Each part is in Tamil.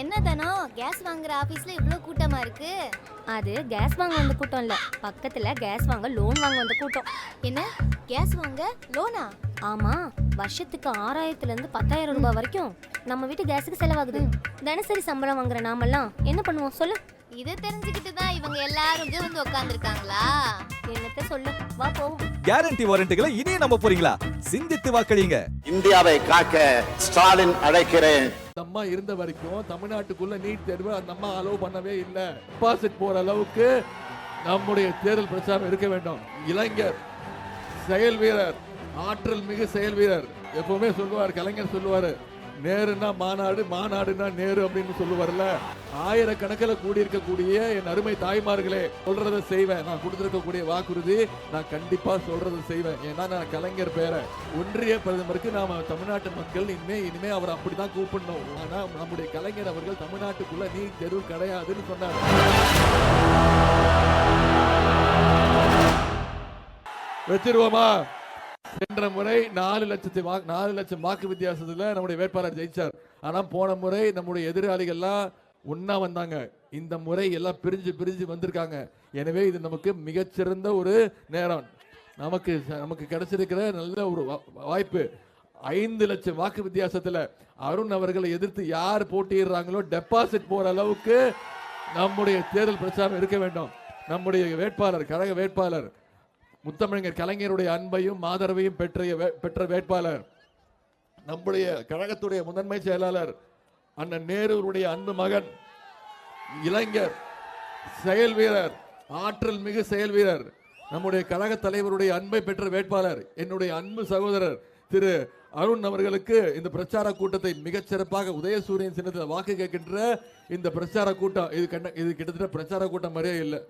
என்ன தானோ கேஸ் வாங்குற ஆபீஸ்ல இவ்ளோ கூட்டமா இருக்கு? அது கேஸ் வாங்க வந்த கூட்டம் இல்ல, பக்கத்துல கேஸ் வாங்க லோன் வாங்க வந்த கூட்டம். என்ன கேஸ் வாங்க லோனா? ஆமா, வருஷத்துக்கு 6000ல இருந்து 10,000 ரூபாய் வரைக்கும் நம்ம வீட்டு கேஸுக்கு செலவாகுது. தினசரி சம்பளம் வாங்குற நாமெல்லாம் என்ன பண்ணுவோம் சொல்லு? இதை தெரிஞ்சுக்கிட்டு தான் இவங்க எல்லாரும் இங்க வந்து உட்கார்ந்துருக்காங்களா? என்னத்த சொல்லு, வா போவோம். கேரண்டி வாரண்டிகளை இனியே நம்ப போறீங்களா? சிந்தித்து வாக்களிங்க. இந்தியாவை காக்க ஸ்டாலின் அழைக்கிறேன். அம்மா இருந்த வரைக்கும் தமிழ்நாட்டுக்குள்ள நீட் தேர்வு அந்த அம்மா அலோவ் பண்ணவே இல்லை. டெபாசிட் போற அளவுக்கு நம்முடைய தேர்தல் பிரச்சாரம் இருக்க வேண்டும். இளைஞர் செயல் வீரர், ஆற்றல் மிகு செயல் வீரர். எப்பவுமே சொல்லுவார் கலைஞர், சொல்லுவாரு நேருன்னா மாநாடு, மாநாடுன்னா நேரு அப்படின்னு சொல்லுவார்ல. ஆயிரக்கணக்கில் கூடியிருக்கக்கூடிய என் அருமை தாய்மார்களே, சொல்றதை செய்வேன். நான் கொடுத்திருக்கக்கூடிய வாக்குறுதி நான் கண்டிப்பா சொல்றதை செய்வேன். ஏன்னா நான் கலைஞர் பேரை ஒன்றிய பிரதமருக்கு நாம தமிழ்நாட்டு மக்கள் இனிமே அவர் அப்படிதான் கூப்பிடணும். ஆனா நம்முடைய கலைஞர் அவர்கள் தமிழ்நாட்டுக்குள்ள நீட் தேர்வு கிடையாதுன்னு சொன்னார். வச்சிருவோமா? சென்ற முறை 4 லட்சம் வாக்கு வித்தியாசத்துல நம்முடைய வேட்பாளர் ஜெயிச்சார். ஆனா போன முறை நம்முடைய எதிராளிகள்லாம் ஒன்னா வந்தாங்க. இந்த முறை எல்லாம் பிரிஞ்சு வந்திருக்காங்க. எனவே இது நமக்கு மிகச்சிறந்த ஒரு நேரம். நமக்கு கிடைச்சிருக்கிற நல்ல ஒரு வாய்ப்பு. 5 லட்சம் வாக்கு வித்தியாசத்துல அருண் அவர்களை எதிர்த்து யார் போட்டியிடுறாங்களோ டெபாசிட் போற அளவுக்கு நம்முடைய தேர்தல் பிரச்சாரம் இருக்க வேண்டும். நம்முடைய வேட்பாளர், கழக வேட்பாளர் முத்தமிழர் கலைஞருடைய அன்பையும் ஆதரவையும் பெற்ற வேட்பாளர், நம்முடைய கழகத்துடைய முதன்மை செயலாளர் அண்ணன் நேருடைய அன்பு மகன், இளைஞர் செயல் வீரர், ஆற்றல் மிகு செயல் வீரர், நம்முடைய கழக தலைவருடைய அன்பை பெற்ற வேட்பாளர், என்னுடைய அன்பு சகோதரர் திரு அருண் அவர்களுக்கு இந்த பிரச்சார கூட்டத்தை மிகச்சிறப்பாக உதயசூரியன் சின்னத்தில் வாக்கு கேட்கின்ற இந்த பிரச்சார கூட்டம் இது கிட்டத்தட்ட பிரச்சார கூட்டம் மாதிரியே இல்லை.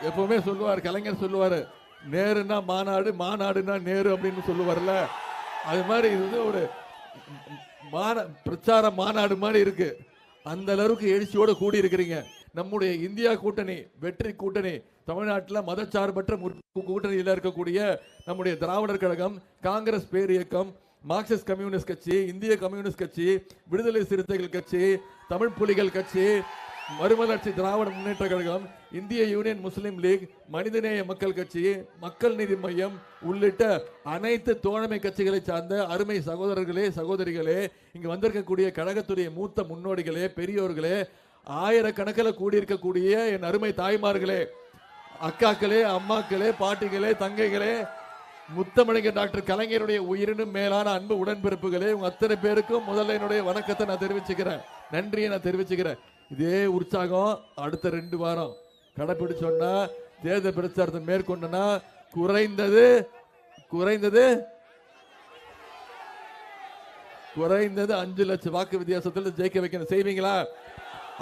எப்பவுமே சொல்லுவார் கலைஞர், சொல்லுவாரு நேருன்னா மாநாடு, மாநாடுன்னா நேரு அப்படின்னு சொல்லுவார்ல. அது மாதிரி இது வந்து ஒரு பிரச்சார மாநாடு மாதிரி இருக்கு. அந்த அளவுக்கு எழுச்சியோட கூடி இருக்கிறீங்க. நம்முடைய இந்தியா கூட்டணி, வெற்றி கூட்டணி, தமிழ்நாட்டில் மதச்சார்பற்ற கூட்டணியில் இருக்கக்கூடிய நம்முடைய திராவிடர் கழகம், காங்கிரஸ் பேரியக்கம், மார்க்சிஸ்ட் கம்யூனிஸ்ட் கட்சி, இந்திய கம்யூனிஸ்ட் கட்சி, விடுதலை சிறுத்தைகள் கட்சி, தமிழ் புலிகள் கட்சி, மறுமலர்ச்சி திராவிட முன்னேற்ற கழகம், இந்திய யூனியன் முஸ்லீம் லீக், மனிதநேய மக்கள் கட்சி, மக்கள் நீதி மையம் உள்ளிட்ட அனைத்து தோழமை கட்சிகளை சார்ந்த அருமை சகோதரர்களே, சகோதரிகளே, இங்கு வந்திருக்கக்கூடிய கழகத்துடைய மூத்த முன்னோடிகளே, பெரியோர்களே, ஆயிரக்கணக்கில் கூடியிருக்கக்கூடிய என் அருமை தாய்மார்களே, அக்காக்களே, அம்மாக்களே, பாட்டிகளே, தங்கைகளே, முத்தமிழர் டாக்டர் கலைஞருடைய உயிரினும் மேலான அன்பு உடன்பிறப்புகளே, உங்க அத்தனை பேருக்கும் முதல்ல என்னுடைய வணக்கத்தை நான் தெரிவிச்சுக்கிறேன், நன்றியை நான் தெரிவிச்சுக்கிறேன். இதே உற்சாகம் அடுத்த 2 வாரம் கடைபிடிச்சோன்னா, தேர்தல் பிரச்சாரத்தை மேற்கொண்டனா குறைந்தது 5 லட்சம் வாக்கு வித்தியாசத்தில் ஜெயிக்க வைக்கணும். செய்வீங்களா?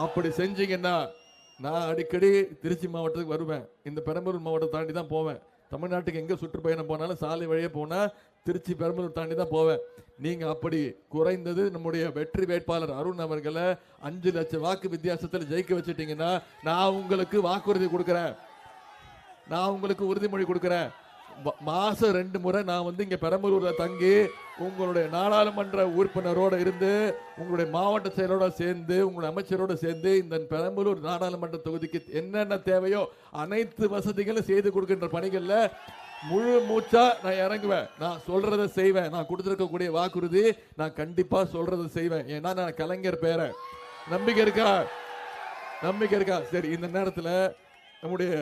அப்படி செஞ்சீங்கன்னா நான் அடிக்கடி திருச்சி மாவட்டத்துக்கு வருவேன். இந்த பெரம்பலூர் மாவட்டத்தை தாண்டி தான் போவேன். தமிழ்நாட்டுக்கு எங்கே சுற்றுப்பயணம் போனாலும் சாலை வழியே போனால் திருச்சி பெரம்பலூர் தாண்டி தான் போவேன். நீங்கள் அப்படி குறைந்தது நம்முடைய வெற்றி வேட்பாளர் அருண் அவர்களை 5 லட்சம் வாக்கு வித்தியாசத்தில் ஜெயிக்க வச்சுட்டீங்கன்னா நான் உங்களுக்கு வாக்குறுதி கொடுக்குறேன், நான் உங்களுக்கு உறுதிமொழி கொடுக்குறேன். மாதம் 2 முறை நான் வந்து இங்கே பெரம்பலூரில் தங்கி உங்களுடைய நாடாளுமன்ற உறுப்பினரோடு இருந்து, உங்களுடைய மாவட்ட செயலரோட சேர்ந்து, உங்களுடைய அமைச்சரோடு சேர்ந்து இந்த பெரம்பலூர் நாடாளுமன்ற தொகுதிக்கு என்னென்ன தேவையோ அனைத்து வசதிகளும் செய்து கொடுக்கின்ற பணிகளில் முழு மூச்சா நான் இறங்குவேன். நான் சொல்றதை செய்வேன். நான் கொடுத்துருக்கக்கூடிய வாக்குறுதி நான் கண்டிப்பா சொல்றதை செய்வேன். ஏன்னா நான் கலைஞர் பேரை. நம்பிக்கை இருக்கா? நம்பிக்கை இருக்கா? சரி, இந்த நேரத்தில் நம்முடைய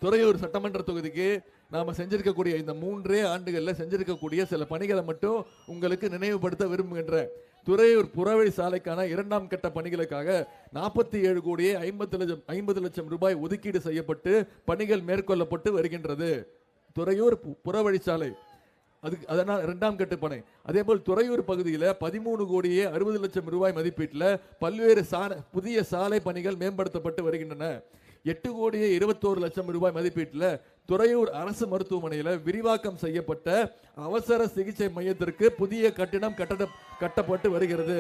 துறையூர் சட்டமன்ற தொகுதிக்கு நாம செஞ்சிருக்கக்கூடிய இந்த 3 ஆண்டுகளில் செஞ்சிருக்கக்கூடிய சில பணிகளை மட்டும் உங்களுக்கு நினைவுபடுத்த விரும்புகின்றேன். துறையூர் புறவழி சாலைக்கான 2ஆம் கட்ட பணிகளுக்காக 47 கோடியே 50 லட்சம் ரூபாய் ஒதுக்கீடு செய்யப்பட்டு பணிகள் மேற்கொள்ளப்பட்டு வருகின்றது. துறையூர் புறவழி சாலை அதனால் 2ஆம் கட்ட பணி. அதே போல் துறையூர் பகுதியில் 13 கோடியே 60 லட்சம் ரூபாய் மதிப்பீட்டில் பல்வேறு புதிய சாலை பணிகள் மேம்படுத்தப்பட்டு வருகின்றன. 8 கோடியே 21 லட்சம் ரூபாய் மதிப்பீட்டில் துறையூர் அரசு மருத்துவமனையில் விரிவாக்கம் செய்யப்பட்ட அவசர சிகிச்சை மையத்திற்கு புதிய கட்டிடம் கட்டப்பட்டு வருகிறது.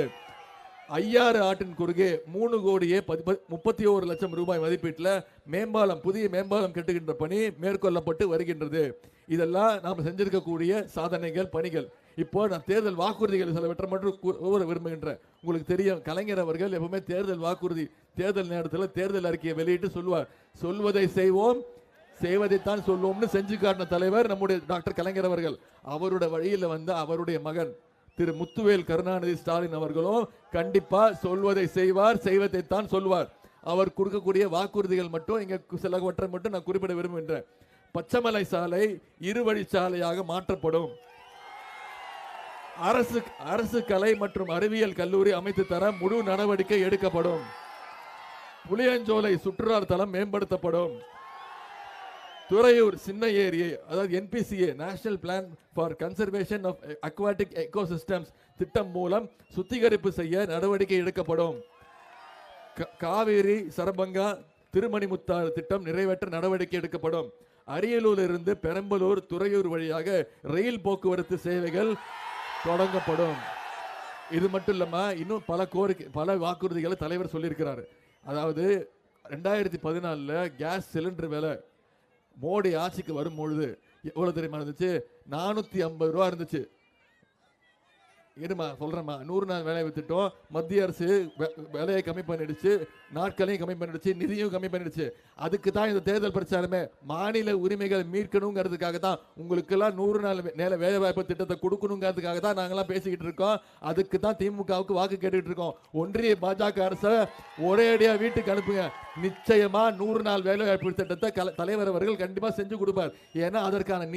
ஐயாறு ஆற்றின் குறுகே 3 கோடியே 31 லட்சம் ரூபாய் மதிப்பீட்டில் புதிய மேம்பாலம் கட்டுகின்ற பணி மேற்கொள்ளப்பட்டு வருகின்றது. இதெல்லாம் நாம் செஞ்சிருக்கக்கூடிய சாதனைகள், பணிகள். இப்போ நான் தேர்தல் வாக்குறுதிகள் சிலவற்றை மட்டும் கூற விரும்புகின்றேன். உங்களுக்கு தெரியும், கலைஞர் அவர்கள் எப்பவுமே தேர்தல் வாக்குறுதி, தேர்தல் நேரத்தில் தேர்தல் அறிக்கையை வெளியிட்டு சொல்லுவார், சொல்வதை செய்வோம் செய்வதைத்தான் சொல்லுவோம்னு செஞ்சு காட்டின தலைவர் நம்முடைய டாக்டர் கலைஞர் அவர்கள். அவருடைய வழியில் வந்த அவருடைய மகன் திரு முத்துவேல் கருணாநிதி ஸ்டாலின் அவர்களும் கண்டிப்பா சொல்வதை செய்வார், செய்வதைத்தான் சொல்வார். அவர் கொடுக்கக்கூடிய வாக்குறுதிகள் மட்டும் இங்க சிலவற்றை மட்டும் நான் குறிப்பிட விரும்புகின்றேன். பச்சைமலை சாலை இருவழிச்சாலையாக மாற்றப்படும். அரசு கலை மற்றும் அறிவியல் கல்லூரி அமைத்து தர முழு நடவடிக்கை எடுக்கப்படும். புளியஞ்சோலை சுற்றுலா தலம் மேம்படுத்தப்படும். துறையூர் சின்ன ஏரியை, அதாவது NPCA national plan for conservation of aquatic ecosystems திட்டம் மூலம் சுத்திகரிப்பு செய்ய நடவடிக்கை எடுக்கப்படும். காவேரி சரபங்கா திருமணிமுத்தாறு திட்டம் நிறைவேற்ற நடவடிக்கை எடுக்கப்படும். அரியலூரிலிருந்து பெரம்பலூர் துறையூர் வழியாக ரயில் போக்குவரத்து சேவைகள் தொடங்கப்படும். இது மட்டும் இல்லாம இன்னும் பல வாக்குறுதிகளை தலைவர் சொல்லியிருக்கிறார். அதாவது 2014 கேஸ் சிலிண்டர் விலை மோடி ஆட்சிக்கு வரும்பொழுது எவ்வளவு தெரியுமா இருந்துச்சு? 450 ரூபா இருந்துச்சு. இருமா சொல்றேம்மா, 100 நாள் வேலையை வித்துட்டோம். மத்திய அரசு வேலையை கம்மி பண்ணிடுச்சு, நாட்களையும் கம்மி பண்ணிடுச்சு, நிதியும் கம்மி பண்ணிடுச்சு. அதுக்கு தான் இந்த தேர்தல் பிரச்சாரமே. மாநில உரிமைகள் மீட்கணுங்கிறதுக்காக தான், உங்களுக்கெல்லாம் 100 நாள் வேலை வாய்ப்பு திட்டத்தை கொடுக்கணுங்கிறதுக்காக தான் நாங்களாம் பேசிக்கிட்டு இருக்கோம். அதுக்கு தான் திமுகவுக்கு வாக்கு கேட்டுக்கிட்டு இருக்கோம். ஒன்றிய பாஜக அரசை ஒரே அடியா வீட்டுக்கு அனுப்புங்க. நிச்சயமா 100 நாள் வேலை வாய்ப்பு திட்டத்தை தலைவர் அவர்கள் கண்டிப்பா செஞ்சு கொடுப்பார். ஏன்னா அதற்கான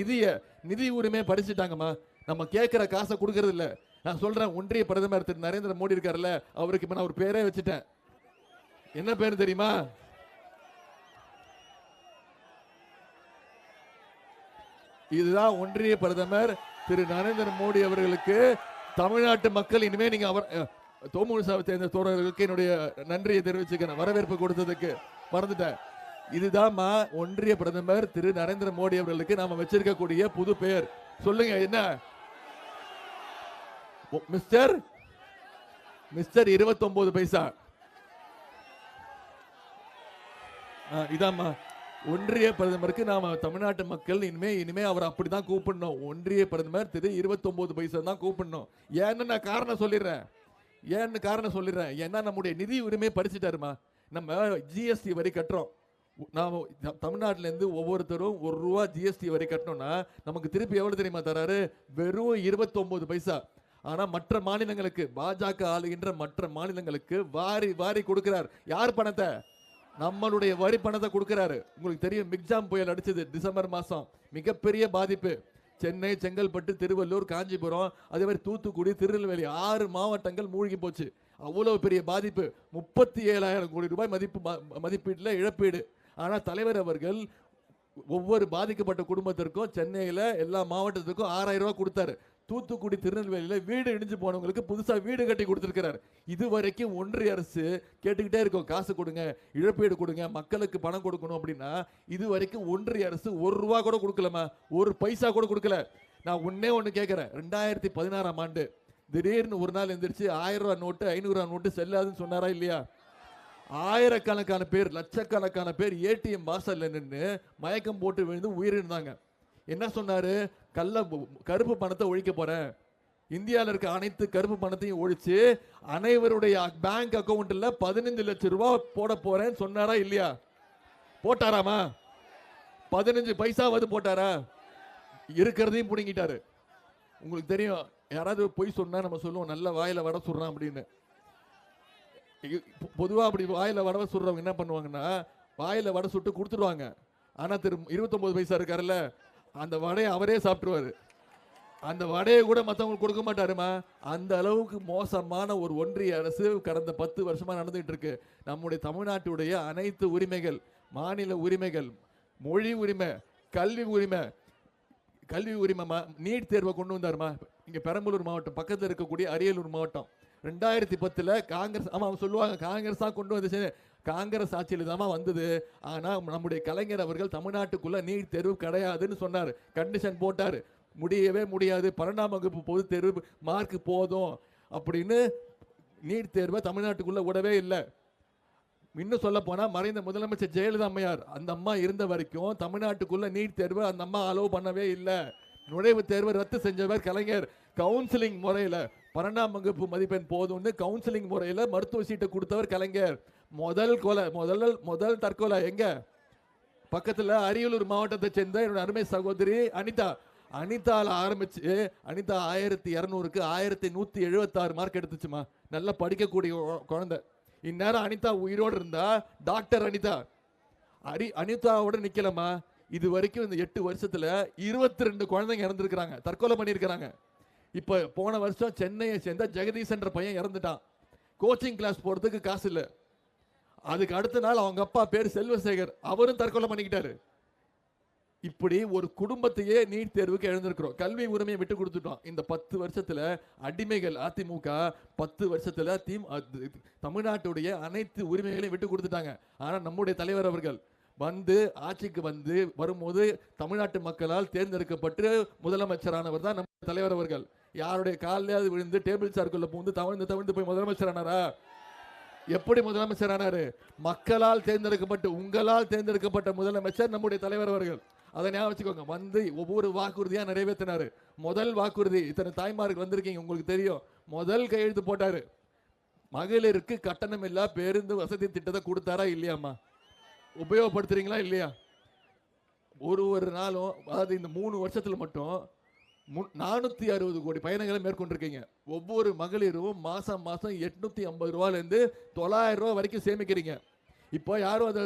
நிதி உரிமையை படிச்சுட்டாங்கம்மா. நம்ம கேட்கிற காசை கொடுக்கறது இல்லை. நான் சொல்றேன், ஒன்றிய பிரதமர் திரு நரேந்திர மோடி இருக்காருல்ல, அவருக்கு இப்ப நான் ஒரு பேரே வச்சுட்டேன். என்ன பேரு தெரியுமா? இதுதான் ஒன்றிய பிரதமர் திரு நரேந்திர மோடி அவர்களுக்கு தமிழ்நாட்டு மக்கள் இனிமே நீங்க அவர் தோமுசாவை சேர்ந்த தோழர்களுக்கு என்னுடைய நன்றியை தெரிவிச்சுக்கிறேன், வரவேற்பு கொடுத்ததுக்கு. மறந்துட்டேன். இதுதான் ஒன்றிய பிரதமர் திரு நரேந்திர மோடி அவர்களுக்கு நாம வச்சிருக்கக்கூடிய புது பெயர். சொல்லுங்க என்ன? மிஸ்டர் 29 பைசா. இதாம்மா ஒன்றிய பிரதமருக்கு நாம தமிழ்நாட்டு மக்கள் இனிமே அவர் அப்படிதான் கூப்பிடணும். ஒன்றிய பிரதமர் திரு 29 பைசா தான் கூப்பிடணும். ஏன்னு நான் காரணம் சொல்லிடுறேன். ஏன்னா நம்முடைய நிதி உரிமையை படிச்சுட்டாருமா. நம்ம ஜிஎஸ்டி வரி கட்டுறோம். நாம தமிழ்நாட்டில இருந்து ஒவ்வொருத்தரும் ₹1 ஜிஎஸ்டி வரி கட்டணும்னா நமக்கு திருப்பி எவ்வளவு தெரியுமா தராரு? வெறும் 29 பைசா. ஆனா மற்ற மாநிலங்களுக்கு, பாஜக ஆளுகின்ற மற்ற மாநிலங்களுக்கு வாரி கொடுக்கிறார். யார் பணத்தை? நம்மளுடைய வரி பணத்தை கொடுக்கிறாரு. உங்களுக்கு தெரியும், மிக்ஜாம் புயல் அடிச்சது டிசம்பர் மாசம், மிகப்பெரிய பாதிப்பு. சென்னை, செங்கல்பட்டு, திருவள்ளூர், காஞ்சிபுரம், அதே மாதிரி தூத்துக்குடி, திருநெல்வேலி 6 மாவட்டங்கள் மூழ்கி போச்சு. அவ்வளவு பெரிய பாதிப்பு. 37,000 கோடி ரூபாய் மதிப்பீட்டுல இழப்பீடு. ஆனா தலைவர் அவர்கள் ஒவ்வொரு பாதிக்கப்பட்ட குடும்பத்திற்கும் சென்னையில எல்லா மாவட்டத்துக்கும் 6,000 ரூபாய் கொடுத்தாரு. தூத்துக்குடி, திருநெல்வேலியில வீடு இடிஞ்சு போனவங்களுக்கு புதுசா வீடு கட்டி கொடுத்திருக்கிறார். இதுவரைக்கும் ஒன்றிய அரசு கேட்டுக்கிட்டே இருக்கும், காசு கொடுங்க, இழப்பீடு கொடுங்க, மக்களுக்கு பணம் கொடுக்கணும் அப்படின்னா. இதுவரைக்கும் ஒன்றிய அரசு ₹1 கூட கொடுக்கலமா, 1 பைசா கூட கொடுக்கல. நான் ஒண்ணு கேட்கிறேன். 2016ஆம் ஆண்டு திடீர்னு ஒரு நாள் எந்திரிச்சு 1000 ரூபாய் நோட்டு, 500 ரூபாய் நோட்டு செல்லாதுன்னு சொன்னாரா இல்லையா? ஆயிரக்கணக்கான பேர், லட்சக்கணக்கான பேர் ஏடிஎம் வாசல்ல நின்று மயக்கம் போட்டு விழுந்து உயிரிழந்தாங்க. என்ன சொன்னாரு? கருப்பு பணத்தை ஒழிக்க போறேன், இந்தியாவில் இருக்க அனைத்து கருப்பு பணத்தையும் ஒழிச்சு அனைவருடைய பேங்க் அக்கௌண்ட்ல 15 லட்சம் ரூபாய் போட போறேன்னு சொன்னாரா இல்லையா? போட்டாராமா? 15 பைசாவது போட்டாரா? இருக்கிறதையும் புடுங்கிட்டாரு. உங்களுக்கு தெரியும், யாராவது பொய் சொன்னா நம்ம சொல்லுவோம் நல்ல வாயில வடை சுடுறான் அப்படின்னு. பொதுவா அப்படி வாயில வடை சுடுறவங்க என்ன பண்ணுவாங்கன்னா, வாயில வடை சுட்டு கொடுத்துருவாங்க. ஆனா திரு 29 பைசா இருக்காருல்ல, அந்த வடையை அவரே சாப்பிட்டுருவாரு. அந்த வடையை கூட மற்றவங்களுக்கு கொடுக்க மாட்டாருமா. அந்த அளவுக்கு மோசமான ஒரு ஒன்றிய அரசு கடந்த 10 வருஷமா நடந்துகிட்டு இருக்கு. நம்முடைய தமிழ்நாட்டுடைய அனைத்து உரிமைகள், மாநில உரிமைகள், மொழி உரிமை, கல்வி உரிமை, நீட் தேர்வை கொண்டு வந்தாருமா. இங்க பெரம்பலூர் மாவட்டம் பக்கத்தில் இருக்கக்கூடிய அரியலூர் மாவட்டம் 2010 காங்கிரஸ், ஆமா சொல்லுவாங்க காங்கிரஸ் தான் கொண்டு வந்துச்சு, காங்கிரஸ் ஆட்சியில் தான் வந்தது. ஆனா நம்முடைய கலைஞர் அவர்கள் தமிழ்நாட்டுக்குள்ள நீட் தேர்வு கிடையாதுன்னு சொன்னார், கண்டிஷன் போட்டார். முடியவே முடியாது, 12ஆம் வகுப்பு பொது தேர்வு மார்க் போதும் அப்படின்னு நீட் தேர்வை தமிழ்நாட்டுக்குள்ள விடவே இல்லை. இன்னும் சொல்ல போனா மறைந்த முதலமைச்சர் ஜெயலலிதா அம்மையார், அந்த அம்மா இருந்த வரைக்கும் தமிழ்நாட்டுக்குள்ள நீட் தேர்வு அந்த அம்மா அலோவ் பண்ணவே இல்லை. நுழைவுத் தேர்வை ரத்து செஞ்சவர் கலைஞர். கவுன்சிலிங் முறையில 12ஆம் வகுப்பு மதிப்பெண் போதும்னு கவுன்சிலிங் முறையில மருத்துவ சீட்டை கொடுத்தவர் கலைஞர். முதல் தற்கொலை எங்க? பக்கத்துல அரியலூர் மாவட்டத்தை சேர்ந்த என்னோட அருமை சகோதரி அனிதால ஆரம்பிச்சு அனிதா 1200க்கு 1176 மார்க் எடுத்துச்சுமா. நல்லா படிக்கக்கூடிய குழந்தை. இந்நேரம் அனிதா உயிரோடு இருந்தா டாக்டர் அனிதாவோட நிக்கலமா. இது வரைக்கும் இந்த 8 வருஷத்துல 22 குழந்தைங்க இறந்துருக்காங்க, தற்கொலை பண்ணிருக்காங்க. இப்ப போன வருஷம் சென்னையை சேர்ந்த ஜெகதீஷ் என்ற பையன் இறந்துட்டான். கோச்சிங் கிளாஸ் போறதுக்கு காசு இல்ல. அதுக்கு அடுத்த நாள் அவங்க அப்பா பேர் செல்வசேகர், அவரும் தற்கொலை பண்ணிக்கிட்டாரு. இப்படி ஒரு குடும்பத்தையே நீட் தேர்வுக்கு எழுந்திருக்கிறோம். கல்வி உரிமையை விட்டு கொடுத்துட்டோம். இந்த 10 வருஷத்துல அடிமைகள் அதிமுக 10 வருஷத்துல தமிழ்நாட்டுடைய அனைத்து உரிமைகளையும் விட்டு கொடுத்துட்டாங்க. ஆனா நம்முடைய தலைவர் அவர்கள் ஆட்சிக்கு வரும்போது தமிழ்நாட்டு மக்களால் தேர்ந்தெடுக்கப்பட்டு முதலமைச்சரானவர் தான் நம்ம தலைவர் அவர்கள். யாருடைய காலையாவது விழுந்து டேபிள் சார்க்குள்ள பூந்து தவழ்ந்து போய் முதலமைச்சரானாரா? எப்படி முதலமைச்சரானாரு? மக்களால் தேர்ந்தெடுக்கப்பட்டு, உங்களால் தேர்ந்தெடுக்கப்பட்ட முதலமைச்சர் நம்முடைய தலைவர் அவர்கள். அதை ஞாபகம் வச்சுக்கோங்க. ஒவ்வொரு வாக்குறுதியா நிறைவேற்றினாரு. முதல் வாக்குறுதி, இத்தனை தாய்மார்கள் வந்திருக்கீங்க, உங்களுக்கு தெரியும், முதல் கையெழுத்து போட்டாரு. மகளிருக்கு கட்டணம் இல்லா பேருந்து வசதி திட்டத்தை கொடுத்தாரா இல்லையாமா? உபயோகப்படுத்துறீங்களா இல்லையா? ஒரு நாளும், அதாவது இந்த 3 வருஷத்துல மட்டும் 460 கோடி பயணங்களை மேற்கொண்டிருக்கீங்க. ஒவ்வொரு மகளிரும் மாசம் 850 ரூபாயிலிருந்து 900 ரூபாய் வரைக்கும் சேமிக்கிறீங்க. இப்போ யாரும் அதை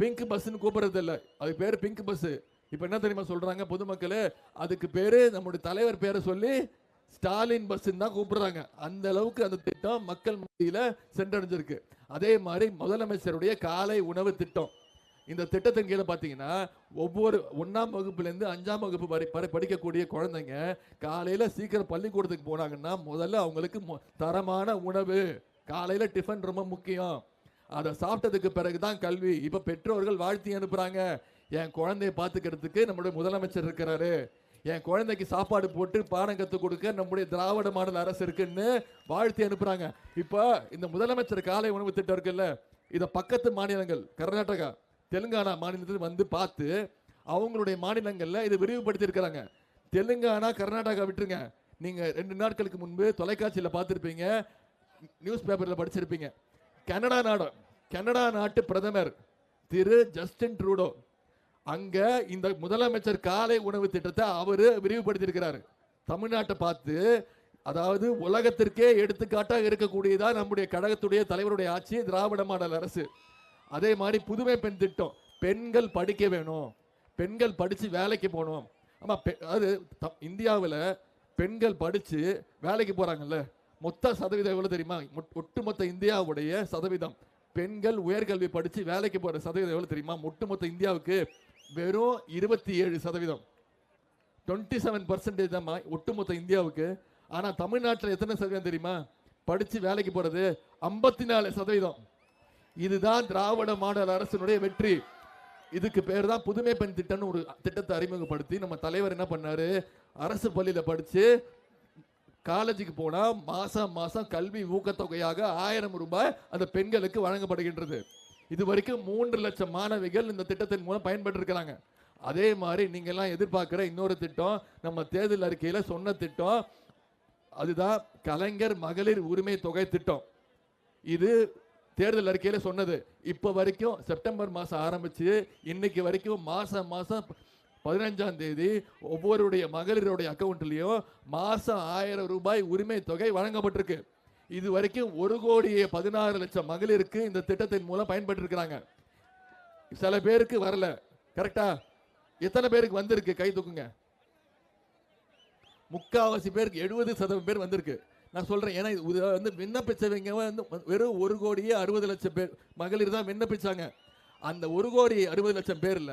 பிங்க் பஸ்ன்னு கூப்பிடுறது இல்லை. அது பேரு பிங்க் பஸ். இப்ப என்ன தெரியுமா சொல்றாங்க பொதுமக்களே? அதுக்கு பேரு நம்முடைய தலைவர் பேரை சொல்லி ஸ்டாலின் பஸ் தான் கூப்பிடுறாங்க. அந்த அளவுக்கு அந்த திட்டம் மக்கள் மத்தியில சென்றடைஞ்சிருக்கு. அதே மாதிரி முதலமைச்சருடைய காலை உணவு திட்டம். இந்த திட்டத்தின் கீழே பார்த்தீங்கன்னா ஒவ்வொரு 1ஆம் வகுப்புல இருந்து 5ஆம் வகுப்பு வரை படிக்கக்கூடிய குழந்தைங்க காலையில சீக்கிரம் பள்ளிக்கூடத்துக்கு போனாங்கன்னா முதல்ல அவங்களுக்கு தரமான உணவு, காலையில டிஃபன் ரொம்ப முக்கியம். அதை சாப்பிட்டதுக்கு பிறகுதான் கல்வி. இப்ப பெற்றோர்கள் வாழ்த்தி அனுப்புறாங்க, என் குழந்தைய பாத்துக்கிறதுக்கு நம்முடைய முதலமைச்சர் இருக்கிறாரு, என் குழந்தைக்கு சாப்பாடு போட்டு பாடம் கற்றுக் கொடுக்க நம்முடைய திராவிட மாடல் அரசு இருக்குன்னு வாழ்த்தி அனுப்புறாங்க. இப்ப இந்த முதலமைச்சர் காலை உணவு திட்டம் இருக்குல்ல, இத பக்கத்து மாநிலங்கள் கர்நாடகா, தெலுங்கானா மாநிலத்தில் பார்த்து அவங்களுடைய மாநிலங்கள்ல இதை விரிவுபடுத்தி இருக்கிறாங்க. தெலுங்கானா கர்நாடகா விட்டுருங்க, நீங்க 2 நாட்களுக்கு முன்பு தொலைக்காட்சியில பார்த்திருப்பீங்க, நியூஸ் பேப்பர்ல படிச்சிருப்பீங்க. கனடா நாட்டு பிரதமர் திரு ஜஸ்டின் ட்ரூடோ அங்க இந்த முதலமைச்சர் காலை உணவு திட்டத்தை அவரு விரிவுபடுத்தி இருக்கிறாரு. தமிழ்நாட்டை பார்த்து, அதாவது உலகத்திற்கே எடுத்துக்காட்டாக இருக்கக்கூடியதா நம்முடைய கழகத்துடைய தலைவருடைய ஆட்சி, திராவிட மாடல் அரசு. அதே மாதிரி புதுமை பெண் திட்டம், பெண்கள் படிக்க வேணும், பெண்கள் படிச்சு வேலைக்கு போகணும். ஆமா, அது இந்தியாவில் பெண்கள் படிச்சு வேலைக்கு போறாங்கல்ல, மொத்த சதவீதம் எவ்வளவு தெரியுமா? ஒட்டுமொத்த இந்தியாவுடைய சதவீதம் பெண்கள் உயர்கல்வி படிச்சு வேலைக்கு போற சதவீதம் எவ்வளவு தெரியுமா? ஒட்டுமொத்த இந்தியாவுக்கு வெறும் 27%, 27% தான் ஒட்டுமொத்த இந்தியாவுக்கு. ஆனா தமிழ்நாட்டில் எத்தனை சதவீதம் தெரியுமா? படிச்சு வேலைக்கு போறது 54%. இதுதான் திராவிட மாடல் அரசினுடைய வெற்றி. இதுக்கு பேர் தான் புதுமை பெண் திட்டம்னு ஒரு திட்டத்தை அறிமுகப்படுத்தி நம்ம தலைவர் என்ன பண்ணாரு, அரசு பள்ளியில படிச்சு காலேஜுக்கு போனா மாசம் கல்வி ஊக்கத்தொகையாக 1000 ரூபாய் அந்த பெண்களுக்கு வழங்கப்படுகின்றது. இது வரைக்கும் 3 லட்சம் மாணவிகள் இந்த திட்டத்தின் மூலம் பயன்பெற்று இருக்கிறாங்க. அதே மாதிரி நீங்க எல்லாம் எதிர்பார்க்கிற இன்னொரு திட்டம், நம்ம தேர்தல் அறிக்கையில சொன்ன திட்டம், அதுதான் கலைஞர் மகளிர் உரிமை தொகை திட்டம். இது தேர்தல் அறிக்கையில சொன்னது. இப்ப வரைக்கும் செப்டம்பர் மாசம் ஆரம்பிச்சு இன்னைக்கு வரைக்கும் மாசம் 15ஆம் தேதி ஒவ்வொருடைய மகளிருடைய அக்கௌண்ட்லயும் மாசம் 1000 ரூபாய் உரிமை தொகை வழங்கப்பட்டிருக்கு. இது வரைக்கும் 1,16,00,000 மகளிருக்கு இந்த திட்டத்தின் மூலம் பயன்பெற்று இருக்கிறாங்க. சில பேருக்கு வரல. கரெக்டா? எத்தனை பேருக்கு வந்திருக்கு? கை தூக்குங்க. முக்காவாசி பேருக்கு 70% பேர் வந்திருக்கு. நான் சொல்றேன், ஏன்னா விண்ணப்பிச்சவங்க வெறும் 1,60,00,000 பேர் மகளிர் தான் விண்ணப்பிச்சாங்க. அந்த 1,60,00,000 பேர்ல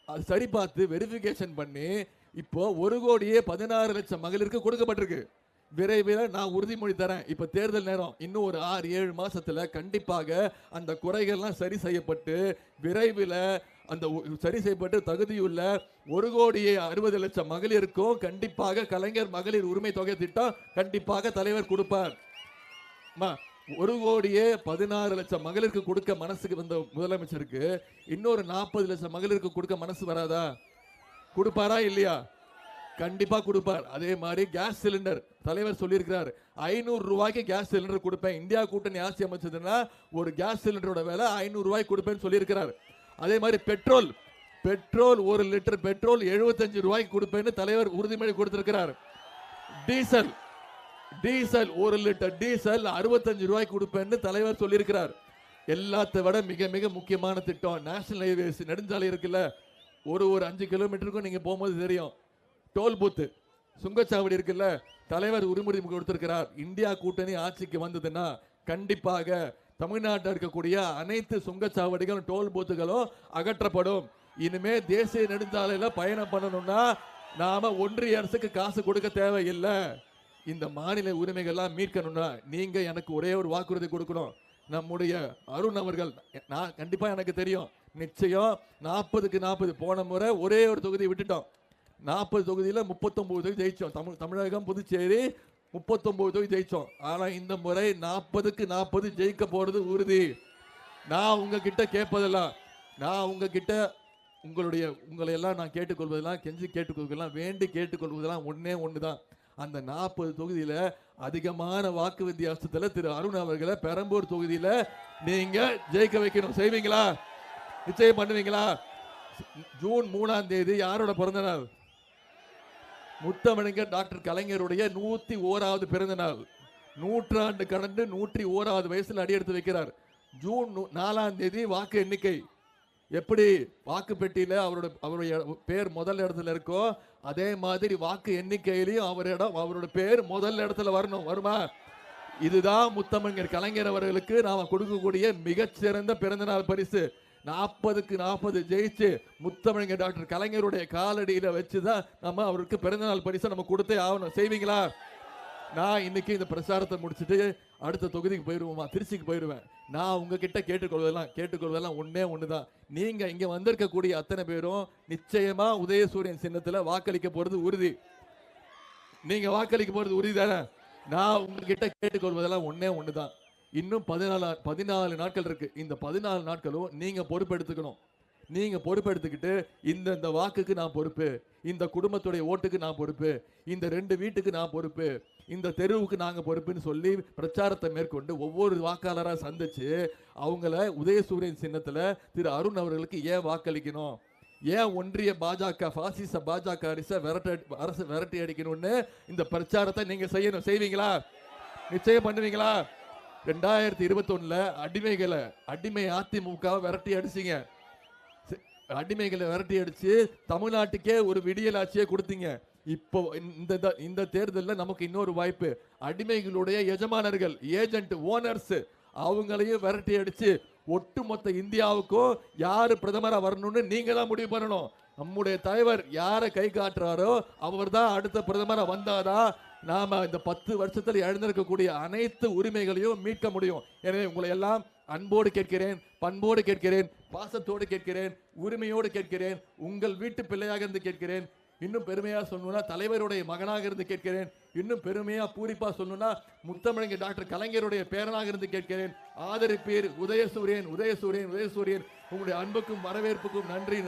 அது சரி பார்த்து வெரிஃபிகேஷன் பண்ணி இப்போ 1,16,00,000 மகளிருக்கு கொடுக்கப்பட்டிருக்கு. விரைவில் நான் உறுதிமொழி தரேன், இப்ப தேர்தல் நேரம், இன்னும் ஒரு 6-7 மாசத்துல கண்டிப்பாக அந்த குறைகள்லாம் சரி செய்யப்பட்டு விரைவில் அந்த சரி செய்யப்பட்டு தகுதியுள்ள 1,60,00,000 மகளிருக்கும் கண்டிப்பாக கலைஞர் மகளிர் உரிமை தொகை திட்டம் கண்டிப்பாக தலைவர் கொடுப்பார். 1,16,00,000 மகளிருக்கு கொடுக்க மனசுக்கு வந்த முதலமைச்சருக்கு இன்னொரு 40 லட்சம் மகளிருக்கு கொடுக்க மனசு வராதா? கொடுப்பாரா இல்லையா? கண்டிப்பா கொடுப்பார். அதே மாதிரி கேஸ் சிலிண்டர் தலைவர் சொல்லியிருக்கிறார், 500 ரூபாய்க்கு கேஸ் சிலிண்டர் கொடுப்பேன். இந்தியா கூட்டணி ஆட்சி அமைச்சதுன்னா ஒரு கேஸ் சிலிண்டரோட விலை 500 ரூபாய்க்கு கொடுப்பேன்னு சொல்லியிருக்கிறார். அதே மாதிரி பெட்ரோல் 1 லிட்டர் பெட்ரோல் 75 ரூபாய்க்கு கொடுப்பேன்னு தலைவர் உறுதிமொழி கொடுத்திருக்கிறார். டீசல் 1 லிட்டர் டீசல் 65 ரூபாய்க்கு கொடுப்பேன்னு தலைவர் சொல்லியிருக்கிறார். எல்லாத்தை விட மிக மிக முக்கியமான திட்டம் நேஷனல் ஹைவேஸ், நெடுஞ்சாலை இருக்குல்ல, ஒரு 5 கிலோமீட்டருக்கும் நீங்க போகும்போது தெரியும், டோல் பூத்து சுங்கச்சாவடி இருக்குல்ல, தலைவர் உரிமுறை கொடுத்திருக்கிறார். இந்தியா கூட்டணி ஆட்சிக்கு வந்ததுன்னா கண்டிப்பாக தமிழ்நாட்டில் இருக்கக்கூடிய அனைத்து சுங்கச்சாவடிகளும் டோல் பூத்துகளும் அகற்றப்படும். இனிமே தேசிய நெடுஞ்சாலையில பயணம் பண்ணணும்னா நாம ஒன்றிய அரசுக்கு காசு கொடுக்க தேவையில்லை. இந்த மாநில உரிமைகள்லாம் மீட்கணும்னா நீங்க எனக்கு ஒரே ஒரு வாக்குறுதி கொடுக்கணும். நம்முடைய அருண் அவர்கள், நான் கண்டிப்பா எனக்கு தெரியும், நிச்சயம் 40க்கு 40 போன முறை ஒரே ஒரு தொகுதி விட்டுட்டோம். 40 தொகுதியில 39 தொகுதி ஜெயிச்சோம். தமிழகம் புதுச்சேரி 39 தொகுதி ஜெயிச்சோம். ஆனா இந்த முறை 40க்கு 40 ஜெயிக்க போறது உறுதி. நான் உங்ககிட்ட கேட்பதெல்லாம், நான் உங்ககிட்ட உங்களை எல்லாம் நான் கேட்டுக்கொள்வதெல்லாம், கெஞ்சி கேட்டுக்கொள்வதெல்லாம், வேண்டி கேட்டுக்கொள்வதெல்லாம் ஒண்ணுதான். அந்த 40 தொகுதியில அதிகமான வாக்கு வித்தியாசத்துல திரு அருண் அவர்களை பெரம்பூர் தொகுதியில நீங்க ஜெயிக்க வைக்கணும். செய்வீங்களா? நிச்சயம் பண்ணுவீங்களா? ஜூன் 3ஆம் தேதி யாரோட பிறந்த நாள்? முத்தமிழர் டாக்டர் கலைஞருடைய 101வது பிறந்த நாள். நூற்றாண்டு கடந்து 101வது வயசுல அடியெடுத்து வைக்கிறார். ஜூன் 4ஆம் தேதி வாக்கு எண்ணிக்கை. எப்படி வாக்கு பெட்டியில அவருடைய பேர் முதல் இடத்துல இருக்கோ அதே மாதிரி வாக்கு எண்ணிக்கையிலையும் அவரோட பேர் முதல் இடத்துல வரணும். வருமா? இதுதான் முத்தமிழர் கலைஞர் அவர்களுக்கு நாம கொடுக்கக்கூடிய மிகச்சிறந்த பிறந்தநாள் பரிசு. 40க்கு 40 ஜெயிச்சு முத்தமிழர் டாக்டர் கலைஞருடைய காலடியில வச்சுதான் நம்ம அவருக்கு பிறந்தநாள் பரிசை நம்ம கொடுத்தே ஆகணும். செய்வீங்களா? நான் இன்னைக்கு இந்த பிரச்சாரத்தை முடிச்சுட்டு அடுத்த தொகுதிக்கு போயிடுவோமா, திருச்சிக்கு போயிடுவேன். நான் உங்ககிட்ட கேட்டுக்கொள்வதெல்லாம் ஒண்ணுதான். நீங்க இங்க வந்திருக்கக்கூடிய அத்தனை பேரும் நிச்சயமா உதயசூரியன் சின்னத்துல வாக்களிக்க போறது உறுதி. நீங்க வாக்களிக்க போறது உறுதி தானே? நான் உங்ககிட்ட கேட்டுக்கொள்வதெல்லாம் ஒண்ணுதான். இன்னும் 14 நாட்கள் இருக்கு. இந்த 14 நாட்களும் நீங்க பொறுப்பெடுத்துக்கணும். நீங்க பொறுப்பெடுத்துக்கிட்டு இந்த வாக்குக்கு நான் பொறுப்பு, இந்த குடும்பத்துடைய ஓட்டுக்கு நான் பொறுப்பு, இந்த 2 வீட்டுக்கு நான் பொறுப்பு, இந்த தெருவுக்கு நாங்க பொறுப்புன்னு சொல்லி பிரச்சாரத்தை மேற்கொண்டு ஒவ்வொரு வாக்காளராக சந்திச்சு அவங்கள உதயசூரியன் சின்னத்துல திரு அருண் அவர்களுக்கு ஏன் வாக்களிக்கணும், ஏன் ஒன்றிய பாஜக பாசிச பாஜக அரசு விரட்டி அடிக்கணும்னு இந்த பிரச்சாரத்தை நீங்க செய்யணும். செய்வீங்களா? நிச்சயம் பண்ணுவீங்களா? 2021 அடிமை அதிமுக விரட்டி அடிச்சிங்க. அடிமைகளை விரட்டி அடிச்சு தமிழ்நாட்டுக்கே ஒரு விடியல் ஆட்சியை கொடுத்தீங்க. இப்போ இந்த தேர்தலில் நமக்கு இன்னொரு வாய்ப்பு. அடிமைகளுடைய எஜமானர்கள், ஏஜென்ட், ஓனர்ஸ், அவங்களையும் விரட்டி அடிச்சு ஒட்டுமொத்த இந்தியாவுக்கும் யாரு பிரதமரா வரணும்னு நீங்க தான் முடிவு பண்ணணும். நம்முடைய தலைவர் யாரை கை காட்டுறாரோ அவர் தான் அடுத்த பிரதமரா வந்தாதான் நாம இந்த 10 வருஷத்துல இழந்திருக்கக்கூடிய அனைத்து உரிமைகளையும் மீட்க முடியும். எனவே உங்களை எல்லாம் அன்போடு கேட்கிறேன், பண்போடு கேட்கிறேன், பாசத்தோடு கேட்கிறேன், உரிமையோடு கேட்கிறேன், உங்கள் வீட்டு பிள்ளையாக இருந்து கேட்கிறேன். இன்னும் பெருமையா சொல்லணும்னா தலைவருடைய மகனாக இருந்து கேட்கிறேன். இன்னும் பெருமையா பூரிப்பா சொல்லணும்னா முத்தமிழர் டாக்டர் கலைஞருடைய பேரனாக இருந்து கேட்கிறேன். ஆதரிப்பீர். உதயசூரியன். உங்களுடைய அன்புக்கும் வரவேற்புக்கும் நன்றி.